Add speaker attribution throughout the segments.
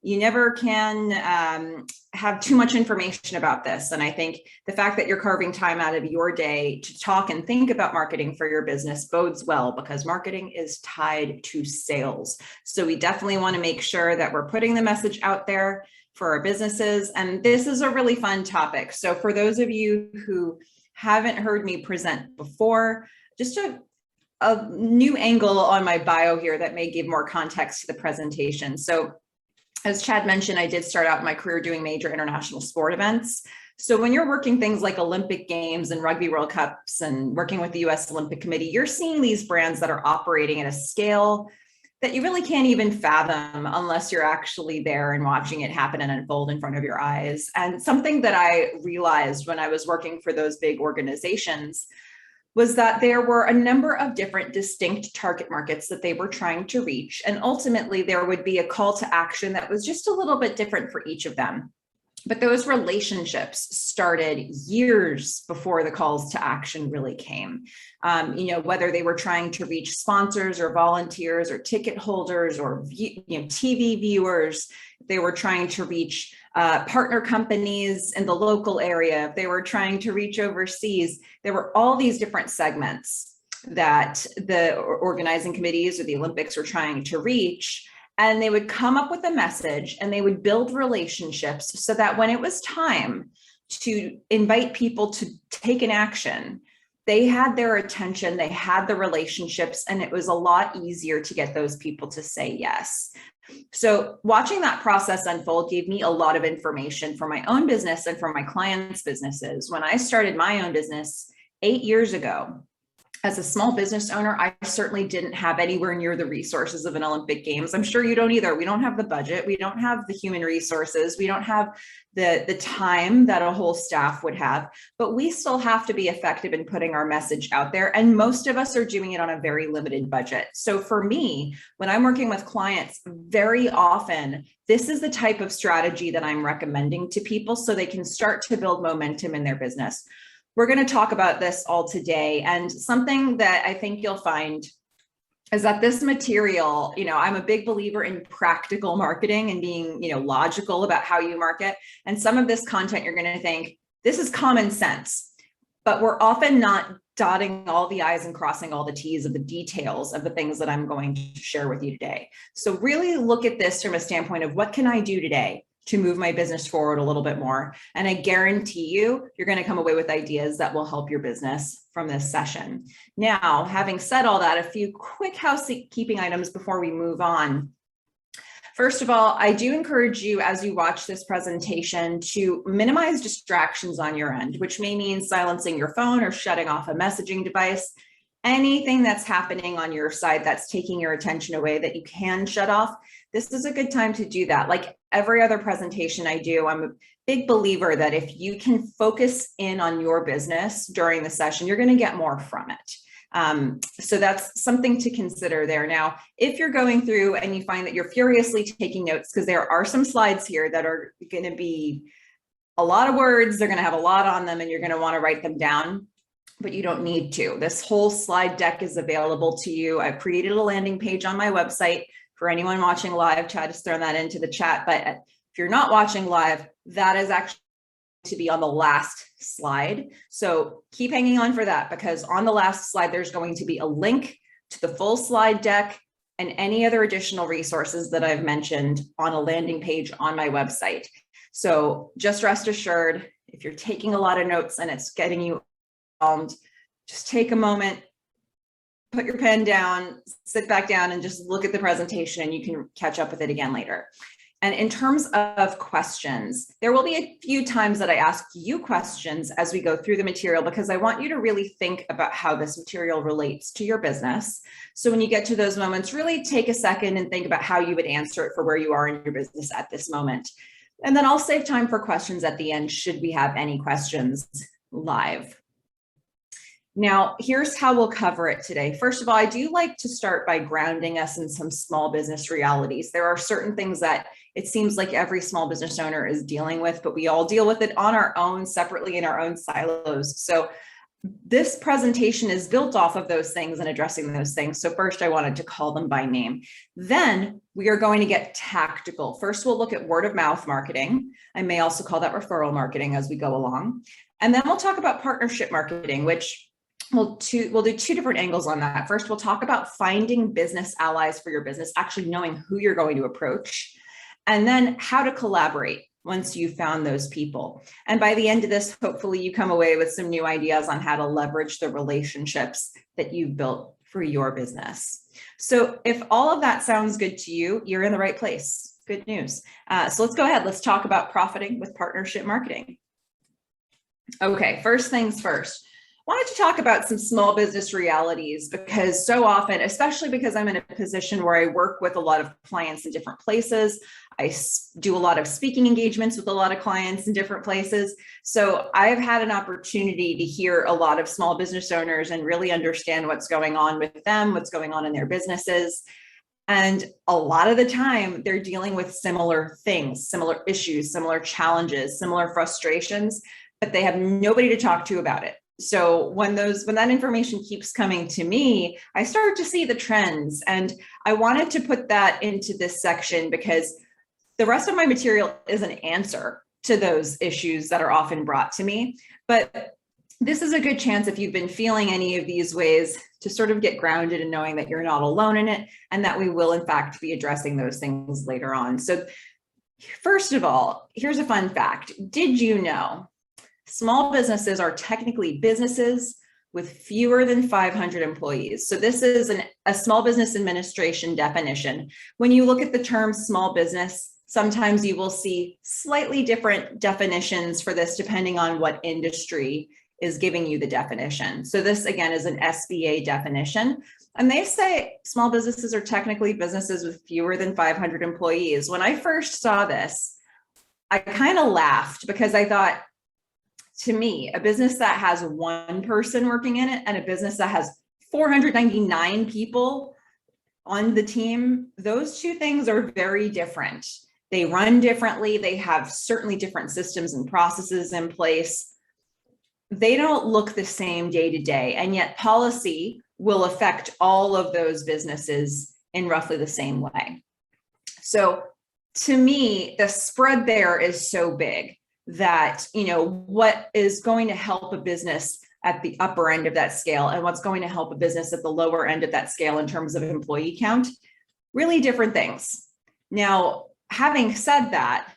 Speaker 1: you never can have too much information about this. And I think the fact that you're carving time out of your day to talk and think about marketing for your business bodes well, because marketing is tied to sales. So we definitely want to make sure that we're putting the message out there for our businesses. And this is a really fun topic. So for those of you who haven't heard me present before, just a new angle on my bio here that may give more context to the presentation. So as Chad mentioned, I did start out my career doing major international sport events. So when you're working things like Olympic Games and Rugby World Cups and working with the US Olympic Committee, you're seeing these brands that are operating at a scale that you really can't even fathom unless you're actually there and watching it happen and unfold in front of your eyes. And something that I realized when I was working for those big organizations was that there were a number of different distinct target markets that they were trying to reach. And ultimately, there would be a call to action that was just a little bit different for each of them. But those relationships started years before the calls to action really came. Whether they were trying to reach sponsors or volunteers or ticket holders or TV viewers, they were trying to reach partner companies in the local area, if they were trying to reach overseas, there were all these different segments that the organizing committees or the Olympics were trying to reach. And they would come up with a message and they would build relationships so that when it was time to invite people to take an action, they had their attention, they had the relationships, and it was a lot easier to get those people to say yes. So watching that process unfold gave me a lot of information for my own business and for my clients' businesses. When I started my own business 8 years ago, as a small business owner, I certainly didn't have anywhere near the resources of an Olympic Games. I'm sure you don't either. We don't have the budget. We don't have the human resources. We don't have the time that a whole staff would have, but we still have to be effective in putting our message out there. And most of us are doing it on a very limited budget. So for me, when I'm working with clients, very often, this is the type of strategy that I'm recommending to people so they can start to build momentum in their business. We're going to talk about this all today. And something that I think you'll find is that this material, I'm a big believer in practical marketing and being, logical about how you market. And some of this content, you're going to think, this is common sense, but we're often not dotting all the I's and crossing all the T's of the details of the things that I'm going to share with you today. So really look at this from a standpoint of what can I do today to move my business forward a little bit more. And I guarantee you're going to come away with ideas that will help your business from this session. Now, having said all that, a few quick housekeeping items before we move on. First of all, I do encourage you as you watch this presentation to minimize distractions on your end, which may mean silencing your phone or shutting off a messaging device. Anything that's happening on your side that's taking your attention away that you can shut off, this is a good time to do that. Like every other presentation I do, I'm a big believer that if you can focus in on your business during the session, you're going to get more from it. So that's something to consider there. Now, if you're going through and you find that you're furiously taking notes, because there are some slides here that are going to be a lot of words, they're going to have a lot on them, and you're going to want to write them down, but you don't need to. This whole slide deck is available to you. I've created a landing page on my website for anyone watching live. Chad has thrown that into the chat, but if you're not watching live, that is actually to be on the last slide. So keep hanging on for that, because on the last slide, there's going to be a link to the full slide deck and any other additional resources that I've mentioned on a landing page on my website. So just rest assured, if you're taking a lot of notes and it's getting you just take a moment, put your pen down, sit back down, and just look at the presentation, and you can catch up with it again later. And in terms of questions, there will be a few times that I ask you questions as we go through the material, because I want you to really think about how this material relates to your business. So when you get to those moments, really take a second and think about how you would answer it for where you are in your business at this moment. And then I'll save time for questions at the end, should we have any questions live. Now, here's how we'll cover it today. First of all, I do like to start by grounding us in some small business realities. There are certain things that it seems like every small business owner is dealing with, but we all deal with it on our own, separately in our own silos. So this presentation is built off of those things and addressing those things. So first I wanted to call them by name. Then we are going to get tactical. First, we'll look at word of mouth marketing. I may also call that referral marketing as we go along. And then we'll talk about partnership marketing, which we'll do two different angles on that. First, we'll talk about finding business allies for your business, actually knowing who you're going to approach, and then how to collaborate once you've found those people. And by the end of this, hopefully you come away with some new ideas on how to leverage the relationships that you've built for your business. So if all of that sounds good to you, you're in the right place. Good news. So let's go ahead. Let's talk about profiting with partnership marketing. Okay, first things first. Wanted to talk about some small business realities, because so often, especially because I'm in a position where I work with a lot of clients in different places, I do a lot of speaking engagements with a lot of clients in different places. So I've had an opportunity to hear a lot of small business owners and really understand what's going on with them, what's going on in their businesses. And a lot of the time they're dealing with similar things, similar issues, similar challenges, similar frustrations, but they have nobody to talk to about it. So when that information keeps coming to me, I start to see the trends, and I wanted to put that into this section because the rest of my material is an answer to those issues that are often brought to me. But this is a good chance, if you've been feeling any of these ways, to sort of get grounded in knowing that you're not alone in it, and that we will in fact be addressing those things later on. So first of all, here's a fun fact. Did you know small businesses are technically businesses with fewer than 500 employees? So this is a small business administration definition. When you look at the term small business, sometimes you will see slightly different definitions for this depending on what industry is giving you the definition. So this again is an SBA definition. And they say small businesses are technically businesses with fewer than 500 employees. When I first saw this, I kind of laughed, because I thought, to me, a business that has one person working in it and a business that has 499 people on the team, those two things are very different. They run differently. They have certainly different systems and processes in place. They don't look the same day to day, and yet policy will affect all of those businesses in roughly the same way. So to me, the spread there is so big that, what is going to help a business at the upper end of that scale and what's going to help a business at the lower end of that scale in terms of employee count, really different things. Now, having said that,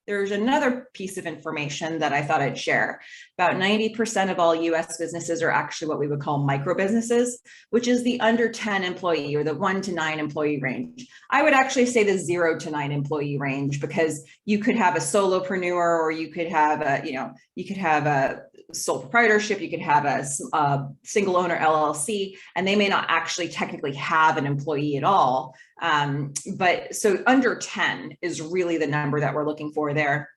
Speaker 1: there's another piece of information that I thought I'd share. About 90% of all US businesses are actually what we would call micro businesses, which is the under 10 employee or the 1 to 9 employee range. I would actually say the 0 to 9 employee range, because you could have a solopreneur, or you could have a sole proprietorship, you could have a single owner LLC, and they may not actually technically have an employee at all. But so under 10 is really the number that we're looking for there.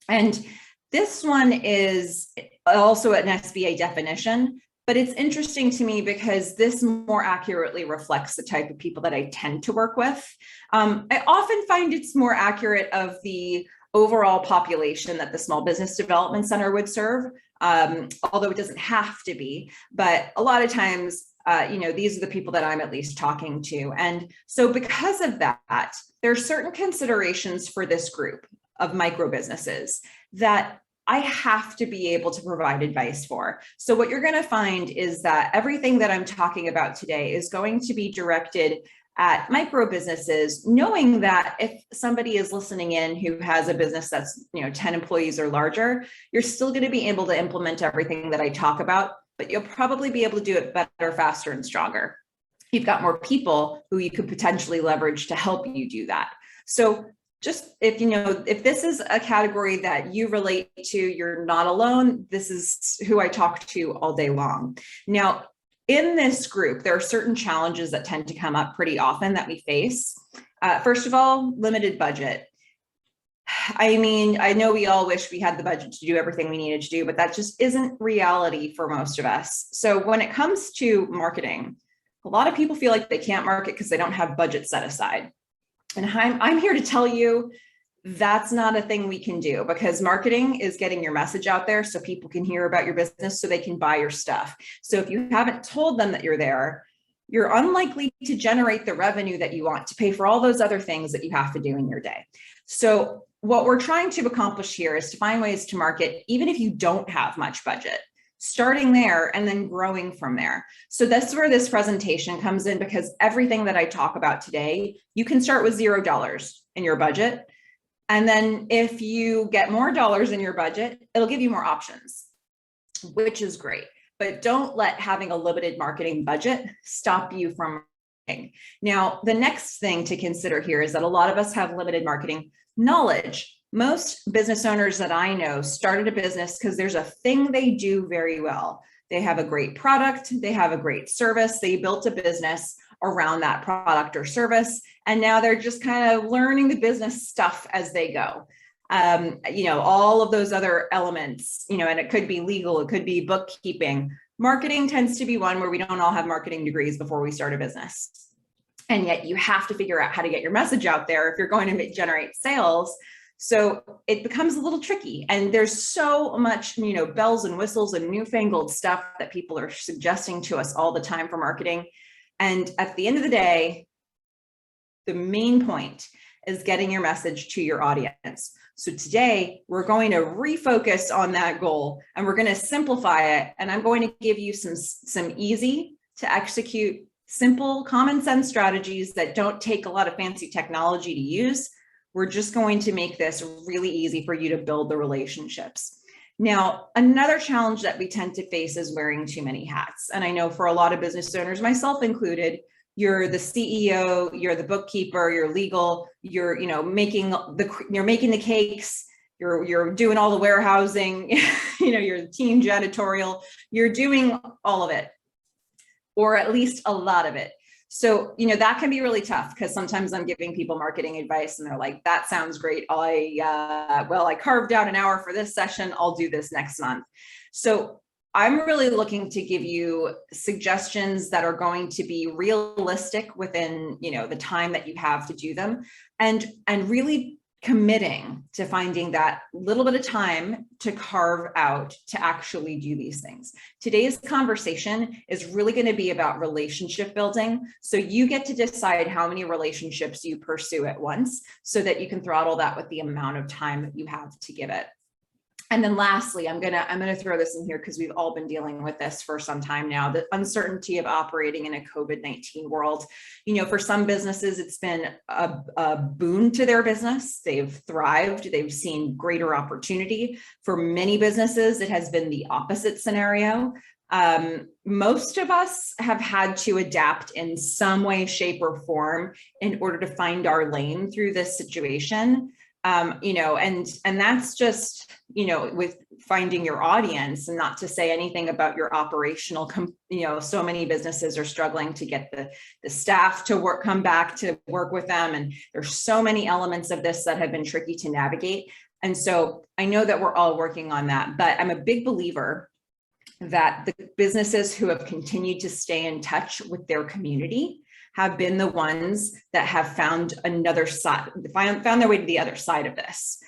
Speaker 1: And this one is also an SBA definition, but it's interesting to me because this more accurately reflects the type of people that I tend to work with. I often find it's more accurate of the overall population that the Small Business Development Center would serve, although it doesn't have to be. But a lot of times, these are the people that I'm at least talking to. And so because of that, there are certain considerations for this group of micro businesses that I have to be able to provide advice for. So what you're going to find is that everything that I'm talking about today is going to be directed at micro businesses, knowing that if somebody is listening in who has a business that's 10 employees or larger, you're still going to be able to implement everything that I talk about, but you'll probably be able to do it better, faster, and stronger. You've got more people who you could potentially leverage to help you do that. So just if this is a category that you relate to, you're not alone. This is who I talk to all day long. Now, in this group, there are certain challenges that tend to come up pretty often that we face. First of all, limited budget. I mean, I know we all wish we had the budget to do everything we needed to do, but that just isn't reality for most of us. So when it comes to marketing, a lot of people feel like they can't market because they don't have budget set aside. And I'm here to tell you, That's not a thing we can do, because marketing is getting your message out there so people can hear about your business so they can buy your stuff. So if you haven't told them that you're there, you're unlikely to generate the revenue that you want to pay for all those other things that you have to do in your day. So what we're trying to accomplish here is to find ways to market, even if you don't have much budget, starting there and then growing from there. So that's where this presentation comes in, because everything that I talk about today, you can start with $0 in your budget. And then if you get more dollars in your budget, it'll give you more options, which is great. But don't let having a limited marketing budget stop you from marketing. Now, the next thing to consider here is that a lot of us have limited marketing knowledge. Most business owners that I know started a business because there's a thing they do very well. They have a great product, they have a great service, they built a business around that product or service, and now they're just kind of learning the business stuff as they go. All of those other elements, and it could be legal, it could be bookkeeping. Marketing tends to be one where we don't all have marketing degrees before we start a business. And yet you have to figure out how to get your message out there if you're going to generate sales. So it becomes a little tricky, and there's so much, bells and whistles and newfangled stuff that people are suggesting to us all the time for marketing. And at the end of the day, the main point is getting your message to your audience. So today we're going to refocus on that goal, and we're going to simplify it. And I'm going to give you some easy to execute, simple, common sense strategies that don't take a lot of fancy technology to use. We're just going to make this really easy for you to build the relationships. Now, another challenge that we tend to face is wearing too many hats. And I know for a lot of business owners, myself included, you're the CEO, you're the bookkeeper, you're legal, you're making the cakes, you're doing all the warehousing, you're the team janitorial, you're doing all of it, or at least a lot of it. So, that can be really tough, because sometimes I'm giving people marketing advice and they're like, that sounds great. I carved out an hour for this session. I'll do this next month. So I'm really looking to give you suggestions that are going to be realistic within, the time that you have to do them, and really committing to finding that little bit of time to carve out to actually do these things. Today's conversation is really going to be about relationship building. So you get to decide how many relationships you pursue at once, so that you can throttle that with the amount of time that you have to give it. And then lastly, I'm gonna throw this in here because we've all been dealing with this for some time now, the uncertainty of operating in a COVID-19 world. For some businesses, it's been a boon to their business. They've thrived, they've seen greater opportunity. For many businesses, it has been the opposite scenario. Most of us have had to adapt in some way, shape, or form in order to find our lane through this situation. And that's just, with finding your audience, and not to say anything about your operational, so many businesses are struggling to get the staff to come back to work with them. And there's so many elements of this that have been tricky to navigate. And so I know that we're all working on that, but I'm a big believer that the businesses who have continued to stay in touch with their community have been the ones that have found another side, found their way to the other side of this.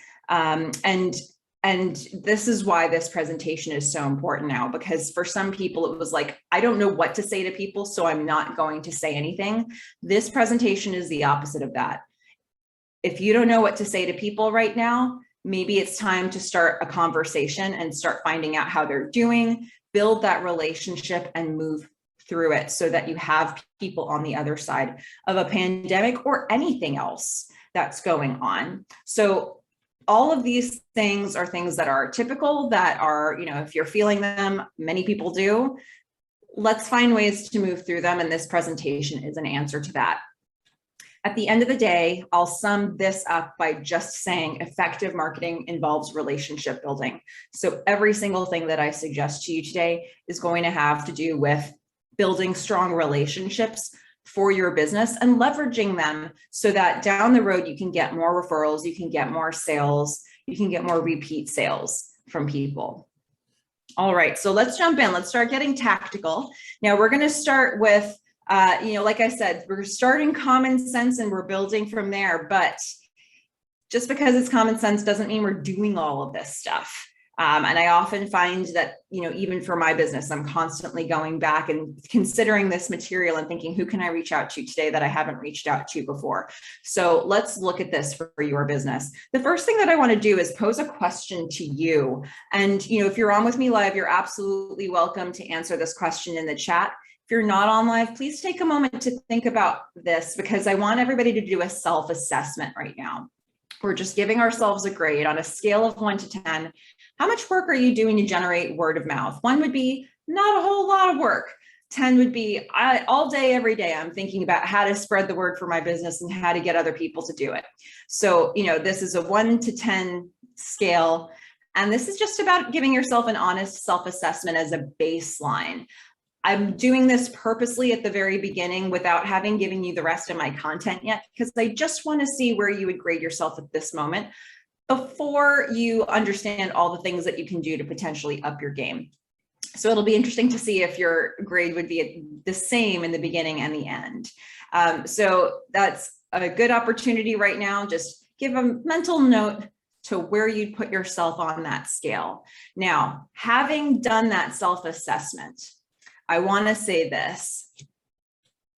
Speaker 1: And this is why this presentation is so important now, because for some people it was like, I don't know what to say to people, so I'm not going to say anything. This presentation is the opposite of that. If you don't know what to say to people right now, maybe it's time to start a conversation and start finding out how they're doing, build that relationship, and move through it so that you have people on the other side of a pandemic or anything else that's going on. So all of these things are things that are typical, that are, if you're feeling them, many people do. Let's find ways to move through them. And this presentation is an answer to that. At the end of the day, I'll sum this up by just saying effective marketing involves relationship building. So every single thing that I suggest to you today is going to have to do with building strong relationships for your business and leveraging them so that down the road you can get more referrals, you can get more sales, you can get more repeat sales from people. All right, so let's jump in. Let's start getting tactical. Now we're going to start with, like I said, we're starting common sense and we're building from there. But just because it's common sense doesn't mean we're doing all of this stuff. And I often find that, even for my business, I'm constantly going back and considering this material and thinking, who can I reach out to today that I haven't reached out to before? So let's look at this for your business. The first thing that I want to do is pose a question to you. And, if you're on with me live, you're absolutely welcome to answer this question in the chat. If you're not on live, please take a moment to think about this, because I want everybody to do a self-assessment right now. We're just giving ourselves a grade on a scale of 1 to 10. How much work are you doing to generate word of mouth? 1 would be not a whole lot of work. 10 would be all day, every day, I'm thinking about how to spread the word for my business and how to get other people to do it. So, this is a 1 to 10 scale. And this is just about giving yourself an honest self-assessment as a baseline. I'm doing this purposely at the very beginning without having given you the rest of my content yet, because I just want to see where you would grade yourself at this moment before you understand all the things that you can do to potentially up your game. So it'll be interesting to see if your grade would be the same in the beginning and the end. So that's a good opportunity right now. Just give a mental note to where you'd put yourself on that scale. Now, having done that self-assessment, I want to say this: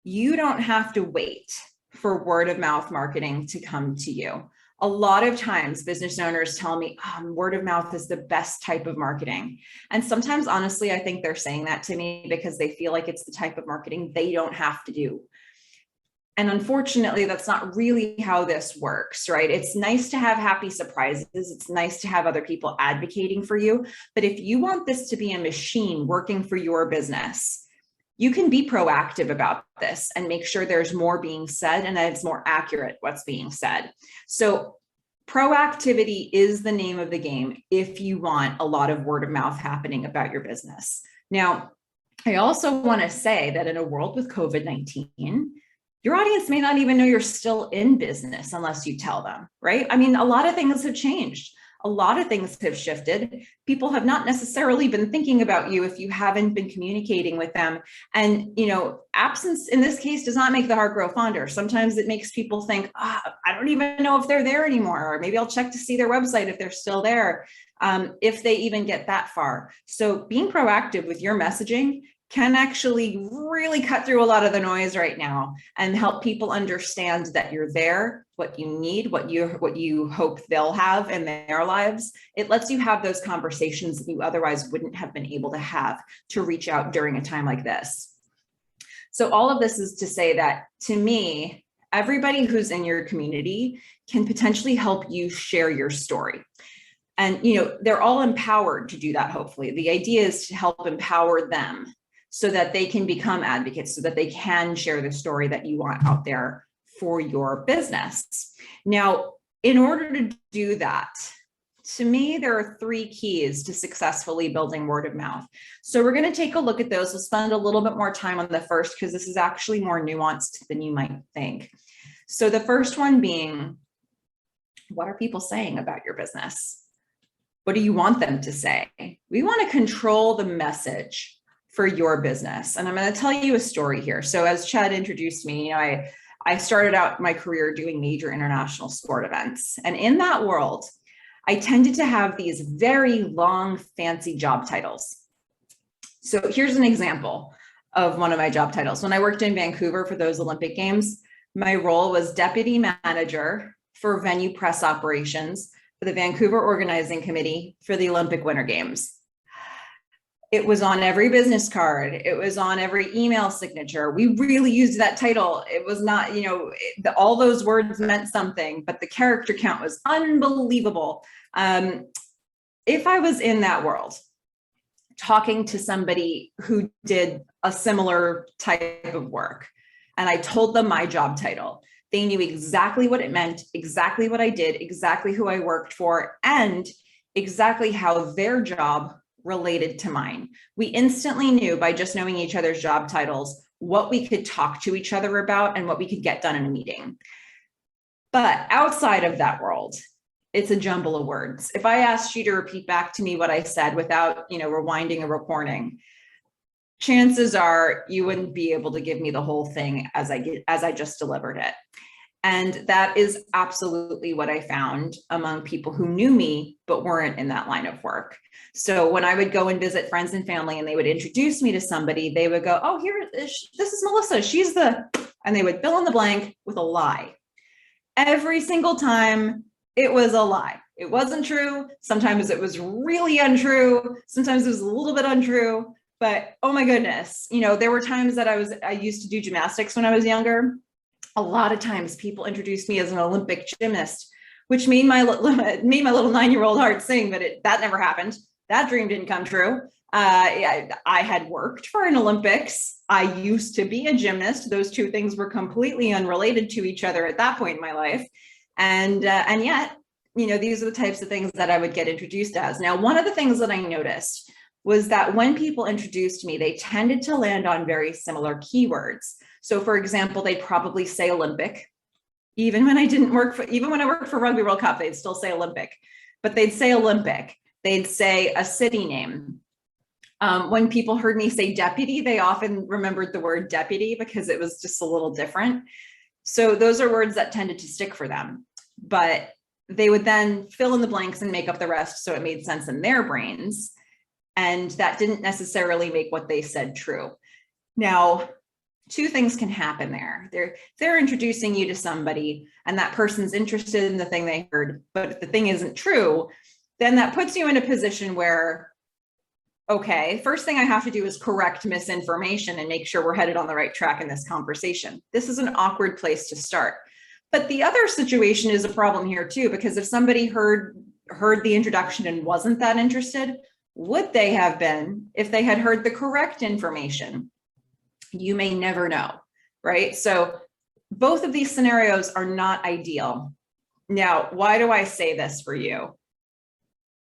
Speaker 1: you don't have to wait for word of mouth marketing to come to you. A lot of times business owners tell me, word of mouth is the best type of marketing. And sometimes, honestly, I think they're saying that to me because they feel like it's the type of marketing they don't have to do. And unfortunately, that's not really how this works, right? It's nice to have happy surprises. It's nice to have other people advocating for you. But if you want this to be a machine working for your business, you can be proactive about this and make sure there's more being said and that it's more accurate what's being said. So proactivity is the name of the game if you want a lot of word of mouth happening about your business. Now, I also want to say that in a world with COVID-19, your audience may not even know you're still in business unless you tell them, right? I mean, a lot of things have changed. A lot of things have shifted. People have not necessarily been thinking about you if you haven't been communicating with them. And, absence in this case does not make the heart grow fonder. Sometimes it makes people think, I don't even know if they're there anymore, or maybe I'll check to see their website if they're still there, if they even get that far. So being proactive with your messaging can actually really cut through a lot of the noise right now and help people understand that you're there, what you need, what you hope they'll have in their lives. It lets you have those conversations that you otherwise wouldn't have been able to have to reach out during a time like this. So all of this is to say that, to me, everybody who's in your community can potentially help you share your story. And, they're all empowered to do that, hopefully. The idea is to help empower them so that they can become advocates, so that they can share the story that you want out there for your business. Now, in order to do that, to me, there are 3 keys to successfully building word of mouth. So we're going to take a look at those. We'll spend a little bit more time on the first, because this is actually more nuanced than you might think. So the first one being, what are people saying about your business? What do you want them to say? We want to control the message for your business. And I'm going to tell you a story here. So as Chad introduced me, I started out my career doing major international sport events. And in that world, I tended to have these very long, fancy job titles. So here's an example of one of my job titles. When I worked in Vancouver for those Olympic Games, my role was deputy manager for venue press operations for the Vancouver Organizing Committee for the Olympic Winter Games. It was on every business card. It was on every email signature. We really used that title. It was not, all those words meant something, but the character count was unbelievable. If I was in that world, talking to somebody who did a similar type of work, and I told them my job title, they knew exactly what it meant, exactly what I did, exactly who I worked for, and exactly how their job related to mine. We instantly knew, by just knowing each other's job titles, what we could talk to each other about and what we could get done in a meeting. But outside of that world, it's a jumble of words. If I asked you to repeat back to me what I said without, rewinding a recording, chances are you wouldn't be able to give me the whole thing as I just delivered it. And that is absolutely what I found among people who knew me, but weren't in that line of work. So when I would go and visit friends and family and they would introduce me to somebody, they would go, oh, this is Melissa. She's and they would fill in the blank with a lie. Every single time it was a lie. It wasn't true. Sometimes it was really untrue. Sometimes it was a little bit untrue, but oh my goodness. There were times that I used to do gymnastics when I was younger. A lot of times people introduced me as an Olympic gymnast, which made my little 9-year-old heart sing, but that never happened. That dream didn't come true. I had worked for an Olympics. I used to be a gymnast. Those two things were completely unrelated to each other at that point in my life. And yet, these are the types of things that I would get introduced as. Now, one of the things that I noticed was that when people introduced me, they tended to land on very similar keywords. So for example, they'd probably say Olympic. Even when I worked for Rugby World Cup, they'd still say Olympic, but they'd say Olympic. They'd say a city name. When people heard me say deputy, they often remembered the word deputy because it was just a little different. So those are words that tended to stick for them, but they would then fill in the blanks and make up the rest so it made sense in their brains. And that didn't necessarily make what they said true. Now, two things can happen there. They're introducing you to somebody and that person's interested in the thing they heard, but if the thing isn't true, then that puts you in a position where, okay, first thing I have to do is correct misinformation and make sure we're headed on the right track in this conversation. This is an awkward place to start. But the other situation is a problem here too, because if somebody heard the introduction and wasn't that interested, would they have been if they had heard the correct information? You may never know, right? So both of these scenarios are not ideal. Now, why do I say this for you?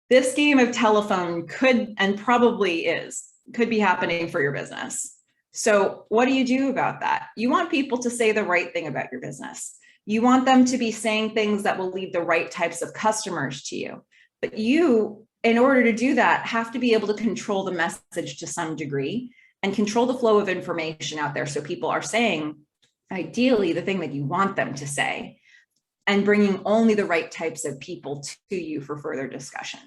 Speaker 1: This game of telephone could, and probably could be happening for your business. So what do you do about that? You want people to say the right thing about your business. You want them to be saying things that will lead the right types of customers to you. But you, in order to do that, have to be able to control the message to some degree and control the flow of information out there. So people are saying, ideally, the thing that you want them to say, and bringing only the right types of people to you for further discussion.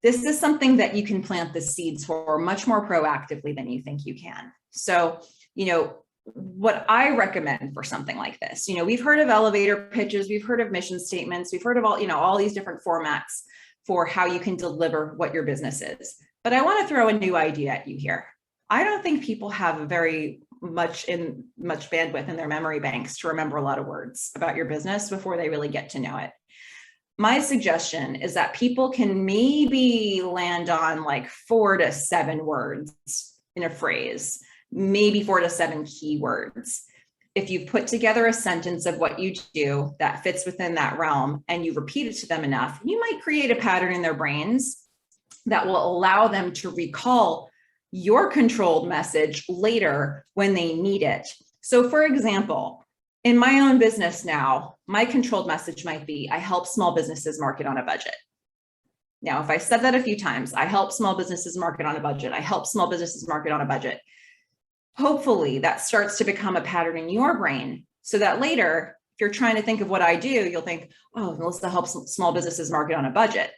Speaker 1: This is something that you can plant the seeds for much more proactively than you think you can. So, what I recommend for something like this, we've heard of elevator pitches, we've heard of mission statements, we've heard of all these different formats for how you can deliver what your business is. But I want to throw a new idea at you here. I don't think people have very much bandwidth in their memory banks to remember a lot of words about your business before they really get to know it. My suggestion is that people can maybe land on like 4 to 7 words in a phrase, maybe 4 to 7 keywords. If you put together a sentence of what you do that fits within that realm and you repeat it to them enough, you might create a pattern in their brains that will allow them to recall your controlled message later when they need it. So for example, in my own business now, my controlled message might be, I help small businesses market on a budget. Now, if I said that a few times, I help small businesses market on a budget, I help small businesses market on a budget, hopefully that starts to become a pattern in your brain so that later, if you're trying to think of what I do, you'll think, oh, Melissa helps small businesses market on a budget.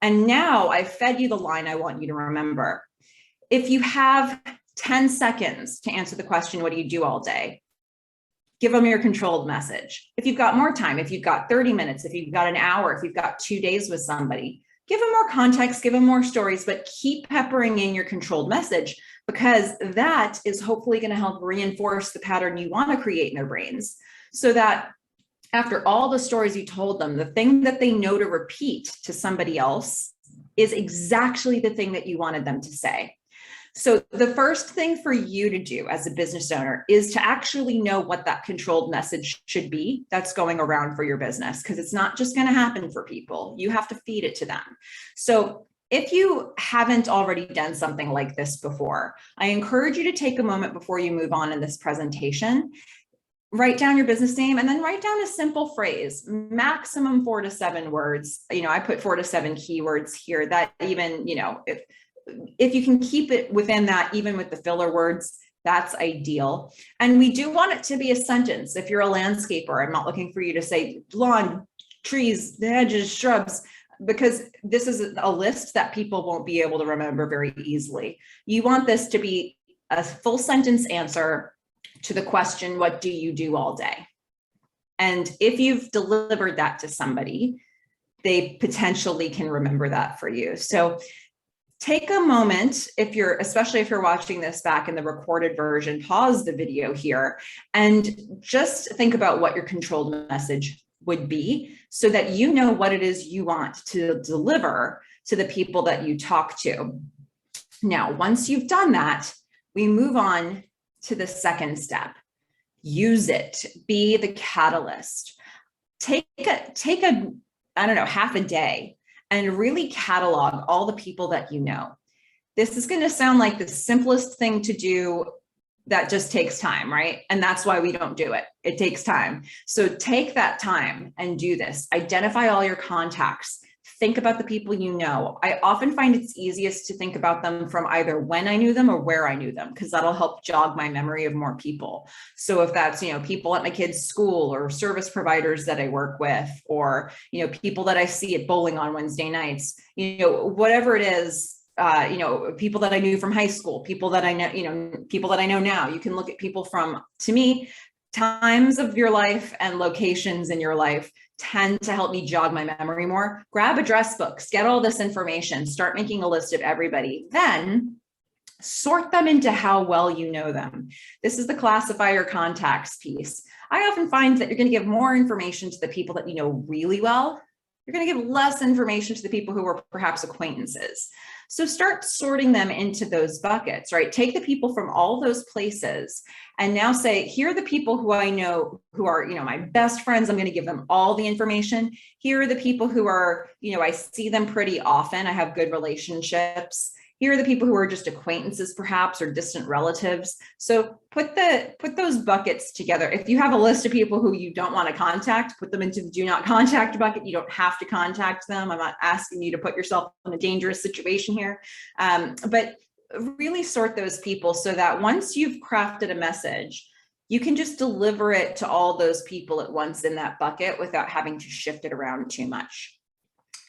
Speaker 1: And now I've fed you the line I want you to remember. If you have 10 seconds to answer the question, what do you do all day? Give them your controlled message. If you've got more time, if you've got 30 minutes, if you've got an hour, if you've got 2 days with somebody, give them more context, give them more stories, but keep peppering in your controlled message because that is hopefully going to help reinforce the pattern you want to create in their brains so that after all the stories you told them, the thing that they know to repeat to somebody else is exactly the thing that you wanted them to say. So the first thing for you to do as a business owner is to actually know what that controlled message should be that's going around for your business, because it's not just going to happen for people. You have to feed it to them. So if you haven't already done something like this before, I encourage you to take a moment before you move on in this presentation, write down your business name and then write down a simple phrase, maximum 4 to 7 words. I put 4 to 7 keywords here that even, if you can keep it within that, even with the filler words, That's ideal. And we do want it to be a sentence. If you're a landscaper, I'm not looking for you to say lawn, trees, hedges, shrubs, because this is a list that people won't be able to remember very easily. You want this to be a full sentence answer to the question, what do you do all day? And if you've delivered that to somebody, they potentially can remember that for you. So take a moment, especially if you're watching this back in the recorded version, pause the video here and just think about what your controlled message would be so that you know what it is you want to deliver to the people that you talk to. Now, once you've done that, we move on to the second step. Use it, be the catalyst. Take a I don't know, half a day and really catalog all the people that you know. This is going to sound like the simplest thing to do that just takes time, right? And that's why we don't do it. It takes time. So take that time and do this. Identify all your contacts. Think about the people you know. I often find it's easiest to think about them from either when I knew them or where I knew them, because that'll help jog my memory of more people. So if that's, people at my kids' school or service providers that I work with, or, people that I see at bowling on Wednesday nights, whatever it is, people that I knew from high school, people that I know, people that I know now. You can look at people from, to me, times of your life and locations in your life tend to help me jog my memory more. Grab address books, get all this information, start making a list of everybody, then sort them into how well you know them. This is the classify your contacts piece. I often find that you're going to give more information to the people that you know really well. You're going to give less information to the people who are perhaps acquaintances. So start sorting them into those buckets, right? Take the people from all those places and now say, here are the people who I know who are, my best friends. I'm going to give them all the information. Here are the people who are, I see them pretty often. I have good relationships. Here are the people who are just acquaintances, perhaps, or distant relatives. So put those buckets together. If you have a list of people who you don't want to contact, put them into the do not contact bucket. You don't have to contact them. I'm not asking you to put yourself in a dangerous situation here, but really sort those people so that once you've crafted a message, you can just deliver it to all those people at once in that bucket without having to shift it around too much.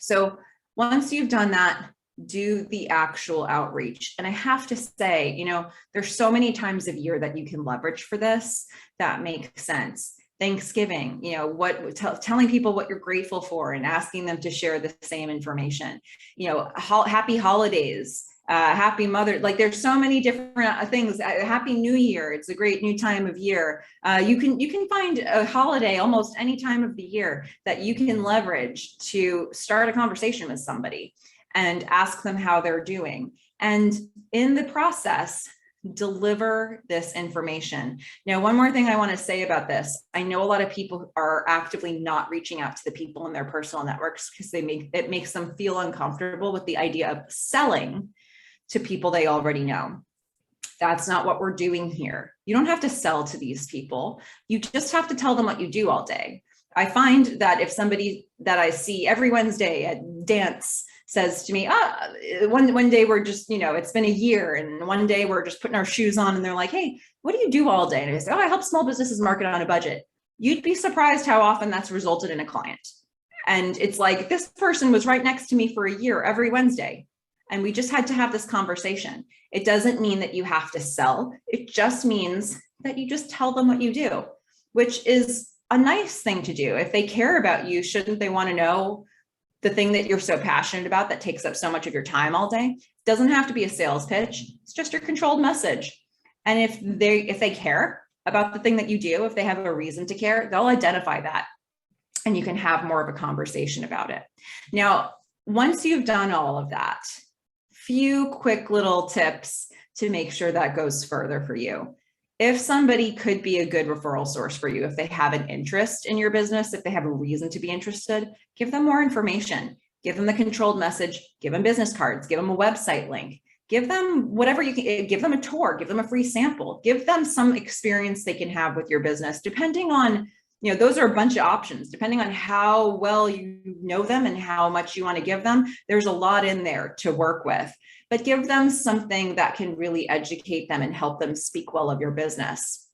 Speaker 1: So once you've done that, do the actual outreach. And I have to say, there's so many times of year that you can leverage for this that make sense. Thanksgiving, telling people what you're grateful for and asking them to share the same information, happy holidays, happy mother, like there's so many different things. Happy New Year. It's a great new time of year. You can find a holiday almost any time of the year that you can leverage to start a conversation with somebody and ask them how they're doing. And in the process, deliver this information. Now, one more thing I want to say about this. I know a lot of people are actively not reaching out to the people in their personal networks because it makes them feel uncomfortable with the idea of selling to people they already know. That's not what we're doing here. You don't have to sell to these people. You just have to tell them what you do all day. I find that if somebody that I see every Wednesday at dance says to me, one day we're just, it's been a year, and one day we're just putting our shoes on and they're like, hey, what do you do all day? And I say, I help small businesses market on a budget. You'd be surprised how often that's resulted in a client. And it's like, this person was right next to me for a year every Wednesday, and we just had to have this conversation. It doesn't mean that you have to sell. It just means that you just tell them what you do, which is a nice thing to do. If they care about you, shouldn't they want to know the thing that you're so passionate about that takes up so much of your time all day? It doesn't have to be a sales pitch. It's just your controlled message. And if they care about the thing that you do, if they have a reason to care, they'll identify that and you can have more of a conversation about it. Now, once you've done all of that, few quick little tips to make sure that goes further for you. If somebody could be a good referral source for you, if they have an interest in your business, if they have a reason to be interested, give them more information, give them the controlled message, give them business cards, give them a website link, give them whatever you can, give them a tour, give them a free sample, give them some experience they can have with your business, depending on, those are a bunch of options, depending on how well you know them and how much you want to give them. There's a lot in there to work with. but give them something that can really educate them and help them speak well of your business.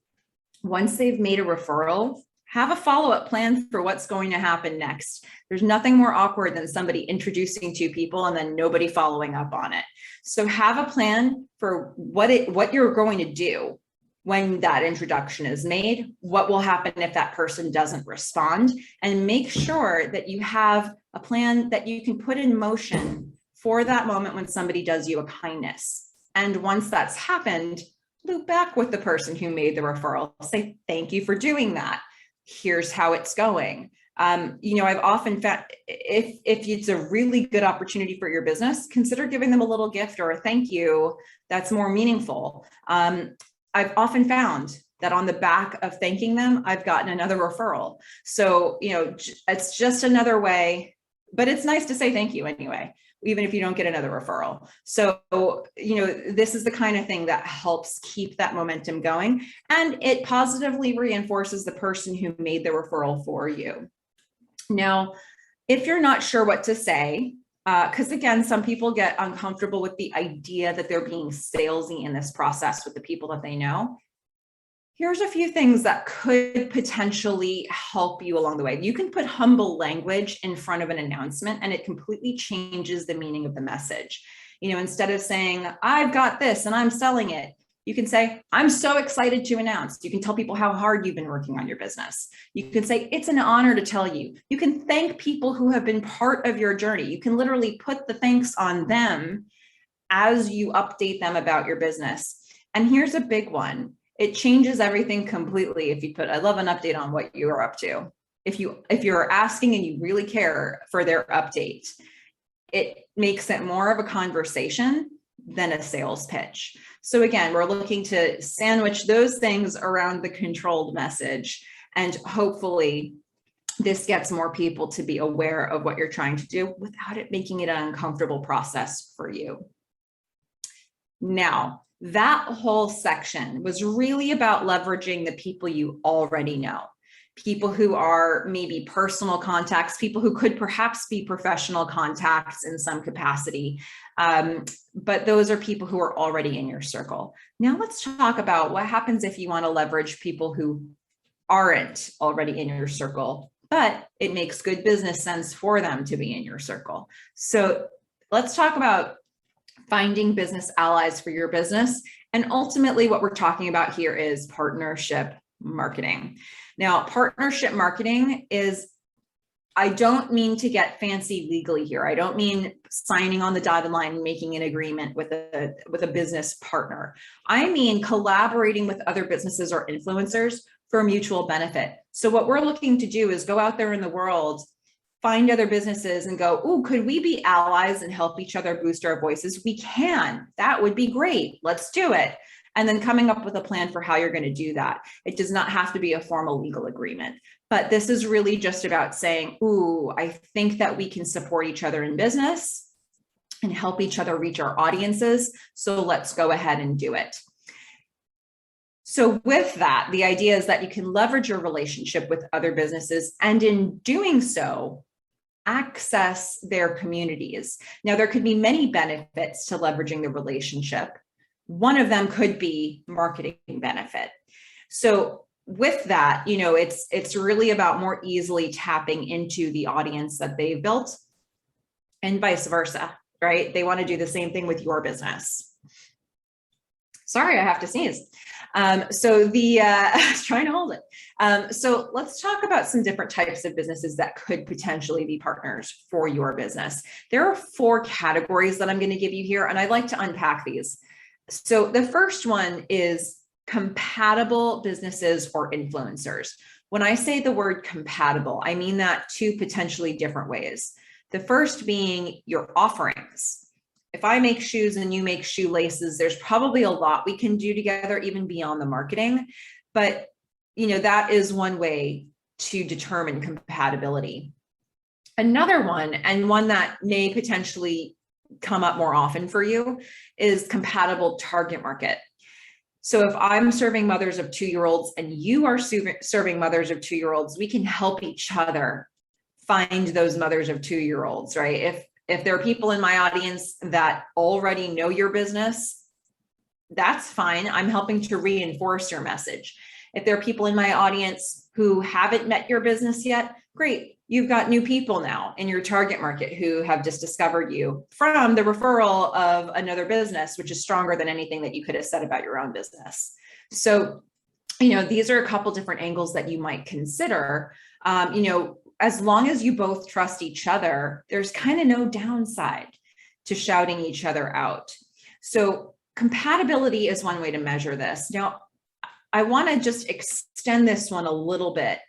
Speaker 1: Once they've made a referral, have a follow-up plan for what's going to happen next. There's nothing more awkward than somebody introducing two people and then nobody following up on it. So have a plan for what you're going to do when that introduction is made, what will happen if that person doesn't respond, and make sure that you have a plan that you can put in motion for that moment when somebody does you a kindness. And once that's happened, loop back with the person who made the referral. Say, thank you for doing that. Here's how it's going. I've often found if it's a really good opportunity for your business, consider giving them a little gift or a thank you that's more meaningful. I've often found that on the back of thanking them, I've gotten another referral. So, it's just another way, but it's nice to say thank you anyway, even if you don't get another referral. So, this is the kind of thing that helps keep that momentum going, and it positively reinforces the person who made the referral for you. Now, if you're not sure what to say, because again, some people get uncomfortable with the idea that they're being salesy in this process with the people that they know. Here's a few things that could potentially help you along the way. You can put humble language in front of an announcement and it completely changes the meaning of the message. Instead of saying, I've got this and I'm selling it, you can say, I'm so excited to announce. You can tell people how hard you've been working on your business. You can say, it's an honor to tell you. You can thank people who have been part of your journey. You can literally put the thanks on them as you update them about your business. And here's a big one. It changes everything completely if you put, I love an update on what you're up to. If you're asking and you really care for their update, it makes it more of a conversation than a sales pitch. So again, we're looking to sandwich those things around the controlled message, and hopefully this gets more people to be aware of what you're trying to do without it making it an uncomfortable process for you. Now, that whole section was really about leveraging the people you already know. People who are maybe personal contacts, people who could perhaps be professional contacts in some capacity. But those are people who are already in your circle. Now let's talk about what happens if you want to leverage people who aren't already in your circle, but it makes good business sense for them to be in your circle. So let's talk about finding business allies for your business. And ultimately what we're talking about here is partnership marketing. Now, partnership marketing is, I don't mean to get fancy legally here. I don't mean signing on the dotted line and making an agreement with a business partner. I mean collaborating with other businesses or influencers for mutual benefit. So what we're looking to do is go out there in the world, find other businesses and go, oh, could we be allies and help each other boost our voices? We can. That would be great. Let's do it. And then coming up with a plan for how you're going to do that. It does not have to be a formal legal agreement, but this is really just about saying, ooh, I think that we can support each other in business and help each other reach our audiences. So let's go ahead and do it. So with that, the idea is that you can leverage your relationship with other businesses, and in doing so, access their communities. Now, there could be many benefits to leveraging the relationship. One of them could be marketing benefit. So with that, it's really about more easily tapping into the audience that they've built and vice versa, right? They want to do the same thing with your business. Sorry, I have to sneeze. I was trying to hold it. So let's talk about some different types of businesses that could potentially be partners for your business. There are 4 categories that I'm going to give you here, and I'd like to unpack these. So the first one is compatible businesses or influencers. When I say the word compatible, I mean that 2 potentially different ways. The first being your offerings. If I make shoes and you make shoelaces, there's probably a lot we can do together, even beyond the marketing. But, that is one way to determine compatibility. Another one, and one that may potentially come up more often for you, is compatible target market. So if I'm serving mothers of 2-year-olds and you are serving mothers of 2-year-olds, we can help each other find those mothers of 2-year-olds, right? If there are people in my audience that already know your business, that's fine. I'm helping to reinforce your message. If there are people in my audience who haven't met your business yet, great. You've got new people now in your target market who have just discovered you from the referral of another business, which is stronger than anything that you could have said about your own business. So, these are a couple different angles that you might consider. As long as you both trust each other, there's kind of no downside to shouting each other out. So compatibility is one way to measure this. Now, I want to just extend this one a little bit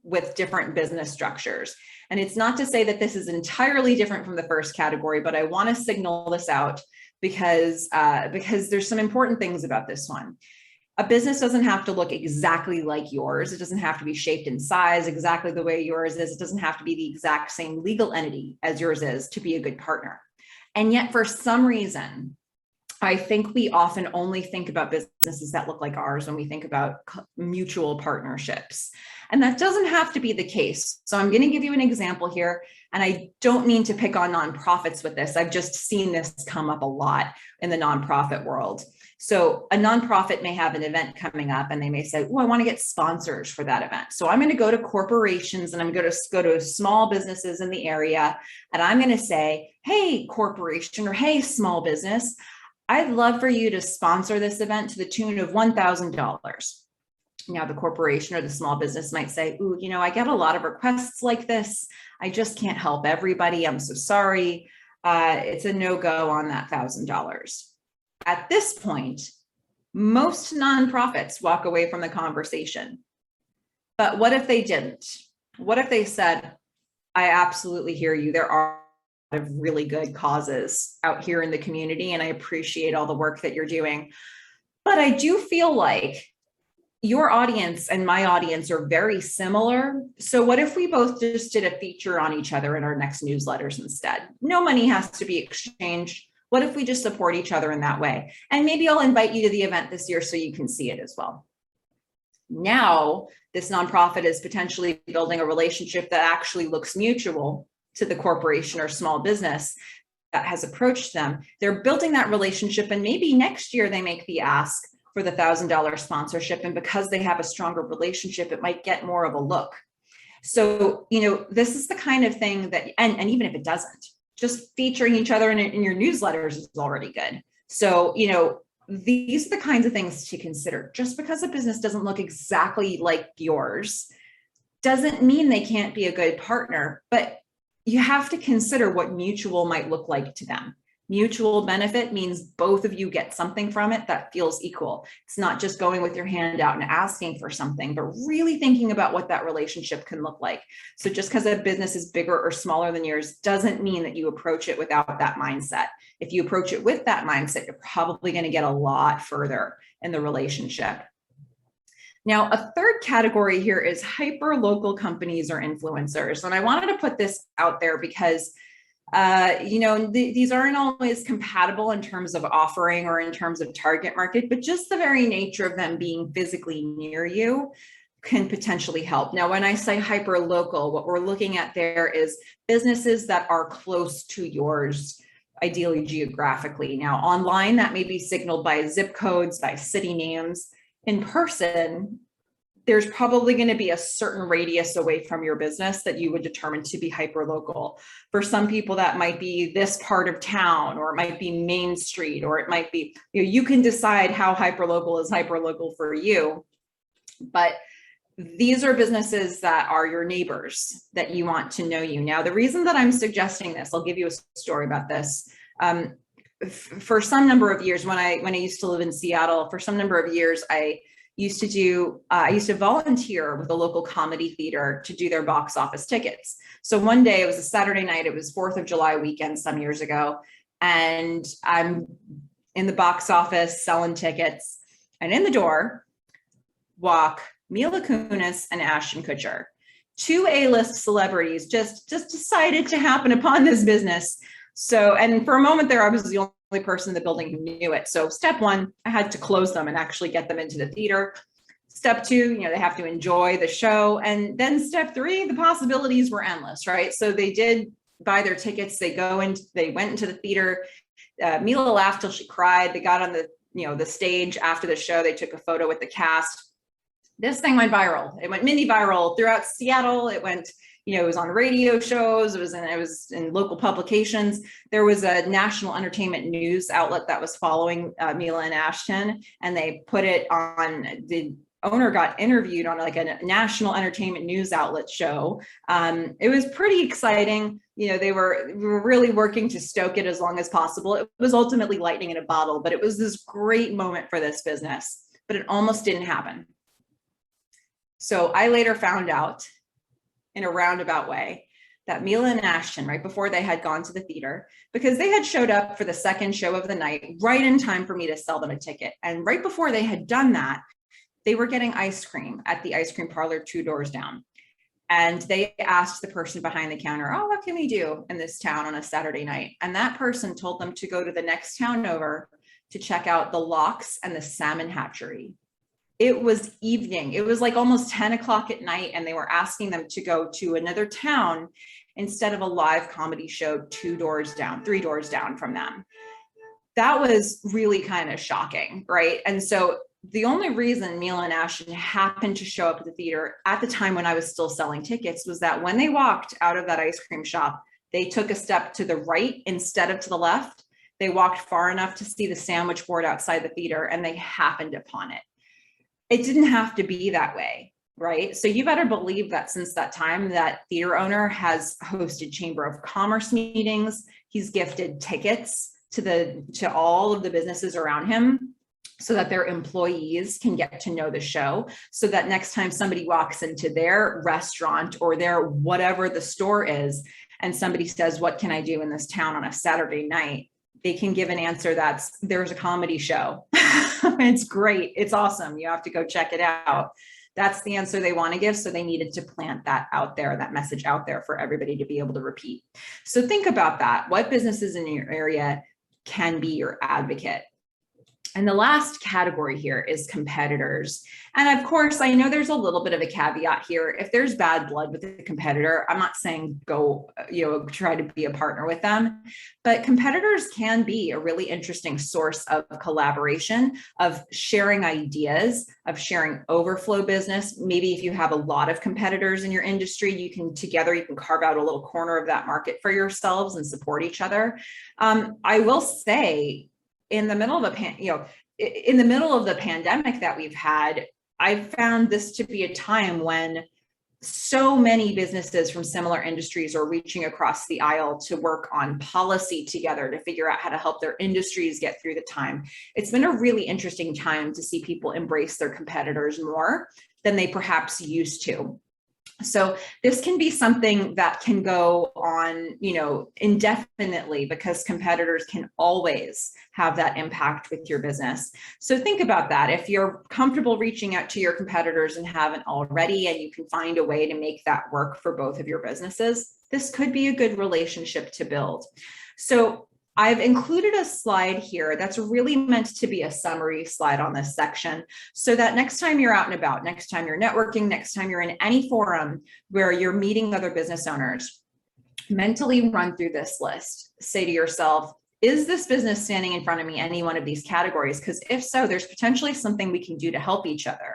Speaker 1: with different business structures. And it's not to say that this is entirely different from the first category, but I want to signal this out because there's some important things about this one. A business doesn't have to look exactly like yours. It doesn't have to be shaped in size exactly the way yours is. It doesn't have to be the exact same legal entity as yours is to be a good partner. And yet, for some reason, I think we often only think about businesses that look like ours when we think about mutual partnerships. And that doesn't have to be the case. So I'm going to give you an example here. And I don't mean to pick on nonprofits with this. I've just seen this come up a lot in the nonprofit world. So a nonprofit may have an event coming up and they may say, oh, I want to get sponsors for that event. So I'm going to go to corporations and I'm going to go to small businesses in the area. And I'm going to say, hey, corporation, or hey, small business, I'd love for you to sponsor this event to the tune of $1,000. Now, the corporation or the small business might say, ooh, I get a lot of requests like this. I just can't help everybody. I'm so sorry. It's a no-go on that $1,000. At this point, most nonprofits walk away from the conversation. But what if they didn't? What if they said, I absolutely hear you. There are a lot of really good causes out here in the community, and I appreciate all the work that you're doing. But I do feel like your audience and my audience are very similar. So what if we both just did a feature on each other in our next newsletters instead? No money has to be exchanged. What if we just support each other in that way? And maybe I'll invite you to the event this year so you can see it as well. Now, this nonprofit is potentially building a relationship that actually looks mutual to the corporation or small business that has approached them. They're building that relationship, and maybe next year they make the ask for the $1,000 sponsorship. And because they have a stronger relationship, it might get more of a look. So, this is the kind of thing that, and even if it doesn't, just featuring each other in your newsletters is already good. So, these are the kinds of things to consider. Just because a business doesn't look exactly like yours doesn't mean they can't be a good partner, but you have to consider what mutual might look like to them. Mutual benefit means both of you get something from it that feels equal. It's not just going with your hand out and asking for something, but really thinking about what that relationship can look like. So just because a business is bigger or smaller than yours doesn't mean that you approach it without that mindset. If you approach it with that mindset, you're probably going to get a lot further in the relationship. Now, a third category here is hyper-local companies or influencers. And I wanted to put this out there because these aren't always compatible in terms of offering or in terms of target market, but just the very nature of them being physically near you can potentially help. Now, when I say hyper local, what we're looking at there is businesses that are close to yours, ideally geographically. Now, online, that may be signaled by zip codes, by city names. In person, there's probably going to be a certain radius away from your business that you would determine to be hyper-local. For some people, that might be this part of town, or it might be Main Street, or it might be, you can decide how hyper-local is hyper-local for you. But these are businesses that are your neighbors that you want to know you. Now, the reason that I'm suggesting this, I'll give you a story about this. For some number of years, when I used to live in Seattle, for some number of years, I used to volunteer with a local comedy theater to do their box office tickets. So one day, it was a Saturday night, it was 4th of July weekend some years ago, and I'm in the box office selling tickets, and in the door walk Mila Kunis and Ashton Kutcher, two A-list celebrities just decided to happen upon this business. So, and for a moment there, I was the only person in the building who knew it. So step one, I had to close them and actually get them into the theater. Step two, they have to enjoy the show. And then step three, the possibilities were endless, right? So they did buy their tickets. They went into the theater. Mila laughed till she cried. They got on the stage after the show. They took a photo with the cast. This thing went viral. It went mini viral throughout Seattle. It went, it was on radio shows. It was in local publications. There was a national entertainment news outlet that was following Mila and Ashton, and they put it on. The owner got interviewed on like a national entertainment news outlet show. It was pretty exciting. We were really working to stoke it as long as possible. It was ultimately lightning in a bottle, but it was this great moment for this business, but it almost didn't happen. So I later found out in a roundabout way that Mila and Ashton, right before they had gone to the theater, because they had showed up for the second show of the night, right in time for me to sell them a ticket. And right before they had done that, they were getting ice cream at the ice cream parlor 2 doors down. And they asked the person behind the counter, oh, what can we do in this town on a Saturday night? And that person told them to go to the next town over to check out the locks and the salmon hatchery. It was evening. It was like almost 10 o'clock at night, and they were asking them to go to another town instead of a live comedy show 3 doors down from them. That was really kind of shocking, right? And so the only reason Mila and Ashton happened to show up at the theater at the time when I was still selling tickets was that when they walked out of that ice cream shop, they took a step to the right instead of to the left. They walked far enough to see the sandwich board outside the theater, and they happened upon it. It didn't have to be that way, right? So you better believe that since that time, that theater owner has hosted Chamber of Commerce meetings. He's gifted tickets to all of the businesses around him so that their employees can get to know the show, so that next time somebody walks into their restaurant or their whatever the store is, and somebody says, what can I do in this town on a Saturday night? They can give an answer there's a comedy show. It's great. It's awesome. You have to go check it out. That's the answer they want to give. So they needed to plant that out there, that message out there for everybody to be able to repeat. So think about that. What businesses in your area can be your advocate? And the last category here is competitors. And of course, I know there's a little bit of a caveat here. If there's bad blood with a competitor, I'm not saying go, try to be a partner with them, but competitors can be a really interesting source of collaboration, of sharing ideas, of sharing overflow business. Maybe if you have a lot of competitors in your industry, you can carve out a little corner of that market for yourselves and support each other. I will say, in the middle of the pandemic that we've had, I've found this to be a time when so many businesses from similar industries are reaching across the aisle to work on policy together to figure out how to help their industries get through the time. It's been a really interesting time to see people embrace their competitors more than they perhaps used to. So this can be something that can go on, indefinitely, because competitors can always have that impact with your business. So think about that. If you're comfortable reaching out to your competitors and haven't already, and you can find a way to make that work for both of your businesses, this could be a good relationship to build. So I've included a slide here that's really meant to be a summary slide on this section, so that next time you're out and about, next time you're networking, next time you're in any forum where you're meeting other business owners, mentally run through this list. Say to yourself, is this business standing in front of me any one of these categories? Because if so, there's potentially something we can do to help each other.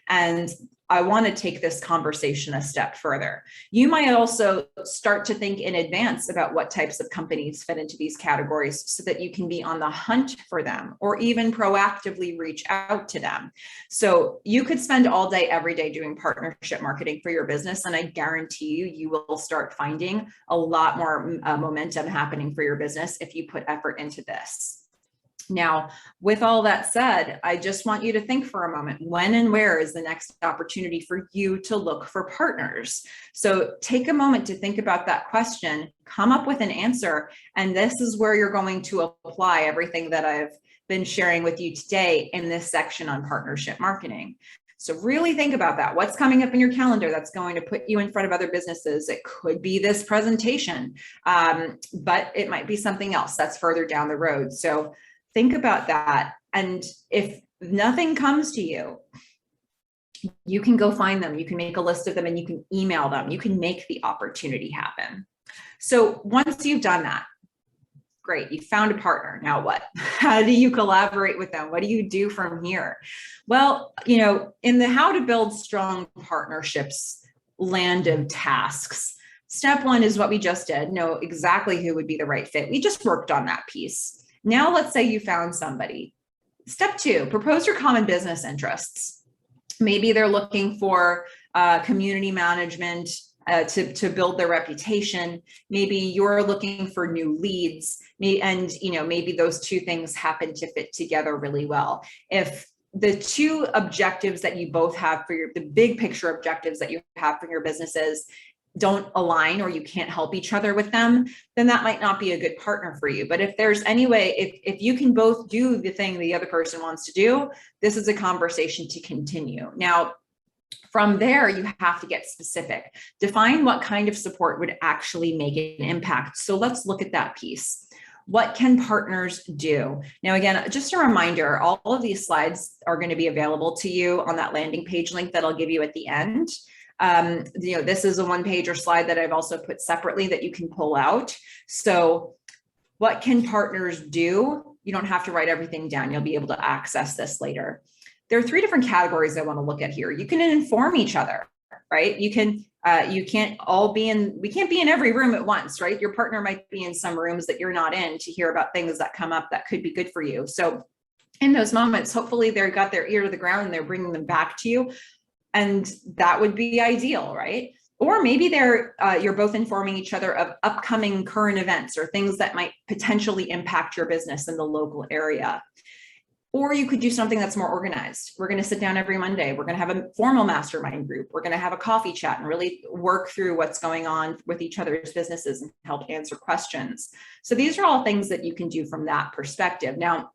Speaker 1: And I want to take this conversation a step further. You might also start to think in advance about what types of companies fit into these categories so that you can be on the hunt for them, or even proactively reach out to them. So you could spend all day, every day doing partnership marketing for your business, and I guarantee you will start finding a lot more momentum happening for your business if you put effort into this. Now, with all that said, I just want you to think for a moment, when and where is the next opportunity for you to look for partners? So take a moment to think about that question, come up with an answer, and this is where you're going to apply everything that I've been sharing with you today in this section on partnership marketing. So really think about that. What's coming up in your calendar that's going to put you in front of other businesses? It could be this presentation, but it might be something else that's further down the road. So think about that. And if nothing comes to you, you can go find them. You can make a list of them and you can email them. You can make the opportunity happen. So once you've done that, great, you found a partner. Now what? How do you collaborate with them? What do you do from here? Well, in the how to build strong partnerships land of tasks, step one is what we just did. Know exactly who would be the right fit. We just worked on that piece. Now let's say you found somebody. Step two, propose your common business interests. Maybe they're looking for community management to build their reputation. Maybe you're looking for new leads, and maybe those two things happen to fit together really well. If the two objectives that you both have for the big picture objectives that you have for your businesses don't align, or you can't help each other with them, then that might not be a good partner for you. But if there's any way, if you can both do the thing the other person wants to do, this is a conversation to continue. Now, from there, you have to get specific. Define what kind of support would actually make an impact. So let's look at that piece. What can partners do? Now, again, just a reminder, all of these slides are going to be available to you on that landing page link that I'll give you at the end. This is a one-pager slide that I've also put separately that you can pull out. So what can partners do? You don't have to write everything down. You'll be able to access this later. There are three different categories I want to look at here. You can inform each other, right? We can't be in every room at once, right? Your partner might be in some rooms that you're not in to hear about things that come up that could be good for you. So in those moments, hopefully they've got their ear to the ground and they're bringing them back to you. And that would be ideal, right? Or maybe you're both informing each other of upcoming current events or things that might potentially impact your business in the local area. Or you could do something that's more organized. We're going to sit down every Monday. We're going to have a formal mastermind group. We're going to have a coffee chat and really work through what's going on with each other's businesses and help answer questions. So these are all things that you can do from that perspective. Now,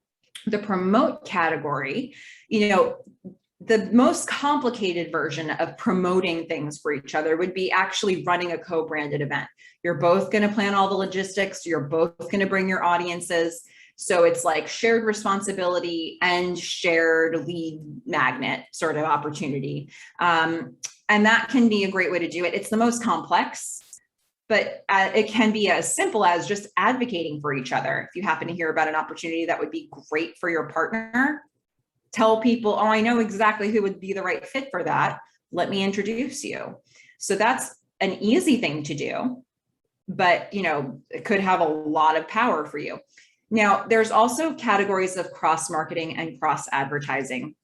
Speaker 1: the promote category, the most complicated version of promoting things for each other would be actually running a co-branded event. You're both going to plan all the logistics. You're both going to bring your audiences. So it's like shared responsibility and shared lead magnet sort of opportunity. And that can be a great way to do it. It's the most complex, but it can be as simple as just advocating for each other. If you happen to hear about an opportunity that would be great for your partner, tell people, oh, I know exactly who would be the right fit for that. Let me introduce you. So that's an easy thing to do, but it could have a lot of power for you. Now, there's also categories of cross-marketing and cross-advertising.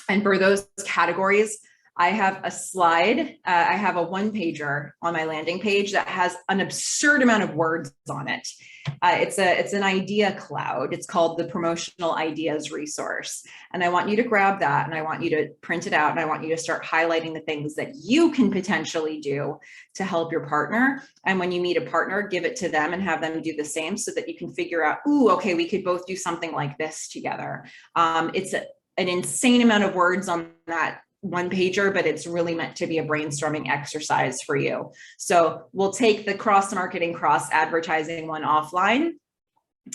Speaker 1: And for those categories, I have a slide. I have a one-pager on my landing page that has an absurd amount of words on it. It's an idea cloud. It's called the Promotional Ideas Resource. And I want you to grab that and I want you to print it out and I want you to start highlighting the things that you can potentially do to help your partner. And when you meet a partner, give it to them and have them do the same so that you can figure out, ooh, okay, we could both do something like this together. It's an insane amount of words on that one pager, but it's really meant to be a brainstorming exercise for you. So we'll take the cross marketing, cross advertising one offline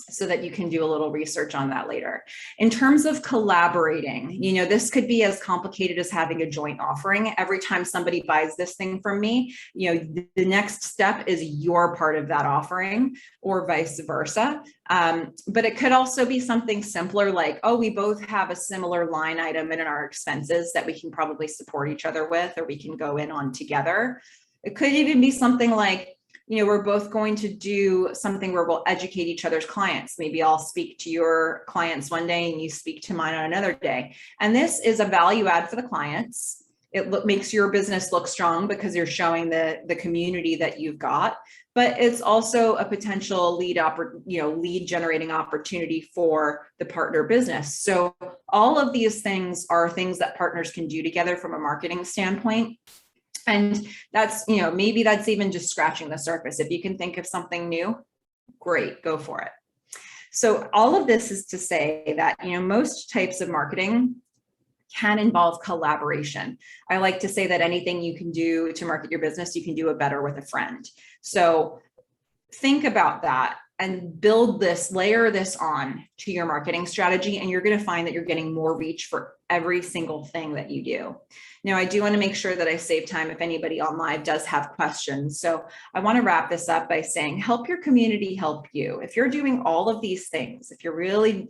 Speaker 1: so that you can do a little research on that later. In terms of collaborating, this could be as complicated as having a joint offering. Every time somebody buys this thing from me, the next step is your part of that offering or vice versa. But it could also be something simpler like, oh, we both have a similar line item in our expenses that we can probably support each other with, or we can go in on together. It could even be something like, we're both going to do something where we'll educate each other's clients. Maybe I'll speak to your clients one day and you speak to mine on another day. And this is a value add for the clients. It makes your business look strong because you're showing the community that you've got, but it's also a potential lead generating opportunity for the partner business. So all of these things are things that partners can do together from a marketing standpoint. And that's, maybe that's even just scratching the surface. If you can think of something new, great, go for it. So all of this is to say that, most types of marketing can involve collaboration. I like to say that anything you can do to market your business, you can do it better with a friend. So think about that. and build this, layer this on to your marketing strategy, and you're going to find that you're getting more reach for every single thing that you do. Now, I do want to make sure that I save time if anybody on live does have questions. So I want to wrap this up by saying, help your community help you. If you're doing all of these things, if you're really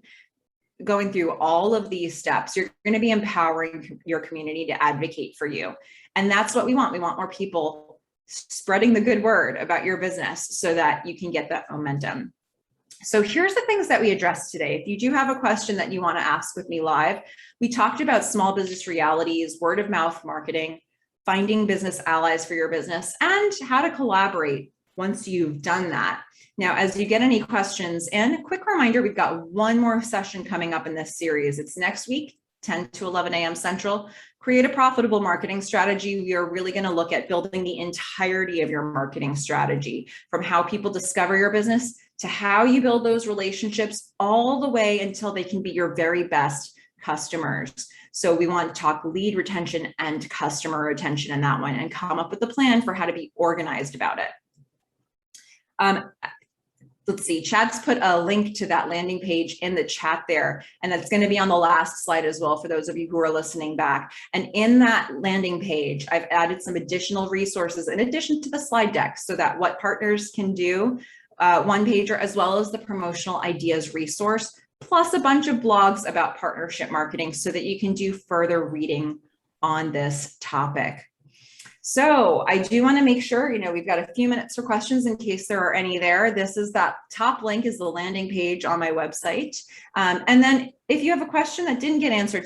Speaker 1: going through all of these steps, you're going to be empowering your community to advocate for you. And that's what we want. We want more people spreading the good word about your business so that you can get that momentum. So here's the things that we addressed today. If you do have a question that you want to ask with me live, we talked about small business realities, word of mouth marketing, finding business allies for your business, and how to collaborate once you've done that. Now, as you get any questions, and a quick reminder, we've got one more session coming up in this series. It's next week, 10 to 11 a.m. Central. Create a profitable marketing strategy. We are really going to look at building the entirety of your marketing strategy, from how people discover your business to how you build those relationships, all the way until they can be your very best customers. So we want to talk lead retention and customer retention in that one, and come up with a plan for how to be organized about it. Let's see, Chad's put a link to that landing page in the chat there, and that's going to be on the last slide as well for those of you who are listening back. And in that landing page, I've added some additional resources in addition to the slide deck, so that what partners can do, one pager, as well as the promotional ideas resource, plus a bunch of blogs about partnership marketing, so that you can do further reading on this topic. So I do want to make sure, we've got a few minutes for questions in case there are any there. This is that top link is the landing page on my website. And then if you have a question that didn't get answered